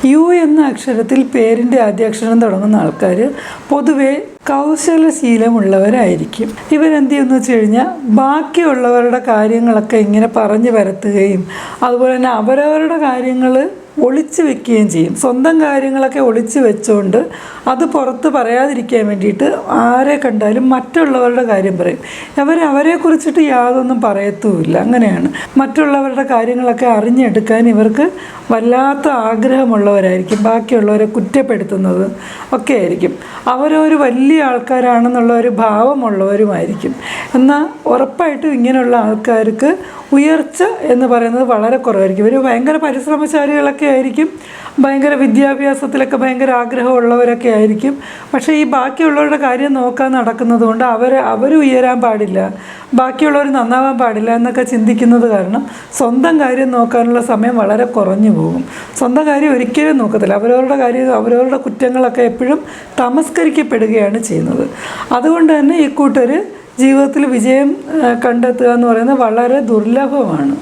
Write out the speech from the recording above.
U എന്ന അക്ഷരത്തിൽ പേരിൻ്റെ ആദ്യാക്ഷരം തുടങ്ങുന്ന ആൾക്കാർ പൊതുവെ കൗശലശീലമുള്ളവരായിരിക്കും. ഇവരെന്ത് ചെയ്യുമെന്ന് വെച്ച് കഴിഞ്ഞാൽ ബാക്കിയുള്ളവരുടെ കാര്യങ്ങളൊക്കെ ഇങ്ങനെ പറഞ്ഞു പരത്തുകയും അതുപോലെ തന്നെ അവരവരുടെ കാര്യങ്ങൾ ഒളിച്ചു വെക്കുകയും ചെയ്യും. സ്വന്തം കാര്യങ്ങളൊക്കെ ഒളിച്ചു വെച്ചുകൊണ്ട് അത് പുറത്ത് പറയാതിരിക്കാൻ വേണ്ടിയിട്ട് ആരെ കണ്ടാലും മറ്റുള്ളവരുടെ കാര്യം പറയും. അവരെക്കുറിച്ചിട്ട് യാതൊന്നും പറയത്തുമില്ല. അങ്ങനെയാണ്. മറ്റുള്ളവരുടെ കാര്യങ്ങളൊക്കെ അറിഞ്ഞെടുക്കാൻ ഇവർക്ക് വല്ലാത്ത ആഗ്രഹമുള്ളവരായിരിക്കും. ബാക്കിയുള്ളവരെ കുറ്റപ്പെടുത്തുന്നത് ഒക്കെ ആയിരിക്കും. അവരൊരു വലിയ ആൾക്കാരാണെന്നുള്ള ഒരു ഭാവമുള്ളവരുമായിരിക്കും. എന്നാൽ ഉറപ്പായിട്ടും ഇങ്ങനെയുള്ള ആൾക്കാർക്ക് ഉയർച്ച എന്ന് പറയുന്നത് വളരെ കുറവായിരിക്കും. ഇവർ ഭയങ്കര പരിശ്രമശാലികളൊക്കെ ആയിരിക്കും, ഭയങ്കര വിദ്യാഭ്യാസത്തിലൊക്കെ ഭയങ്കര ആഗ്രഹമുള്ളവരൊക്കെ ആയിരിക്കും. പക്ഷേ ഈ ബാക്കിയുള്ളവരുടെ കാര്യം നോക്കാൻ നടക്കുന്നത് കൊണ്ട് അവർ ഉയരാൻ പാടില്ല, ബാക്കിയുള്ളവർ നന്നാവാൻ പാടില്ല എന്നൊക്കെ ചിന്തിക്കുന്നത് കാരണം സ്വന്തം കാര്യം നോക്കാനുള്ള സമയം വളരെ കുറഞ്ഞു പോകും. സ്വന്തം കാര്യം ഒരിക്കലും നോക്കത്തില്ല. അവരവരുടെ കാര്യം, അവരവരുടെ കുറ്റങ്ങളൊക്കെ എപ്പോഴും തമസ്കരിക്കപ്പെടുകയാണ് ചെയ്യുന്നത്. അതുകൊണ്ട് തന്നെ ഈ കൂട്ടർ ജീവിതത്തിൽ വിജയം കണ്ടെത്തുക എന്ന് പറയുന്നത് വളരെ ദുർലഭമാണ്.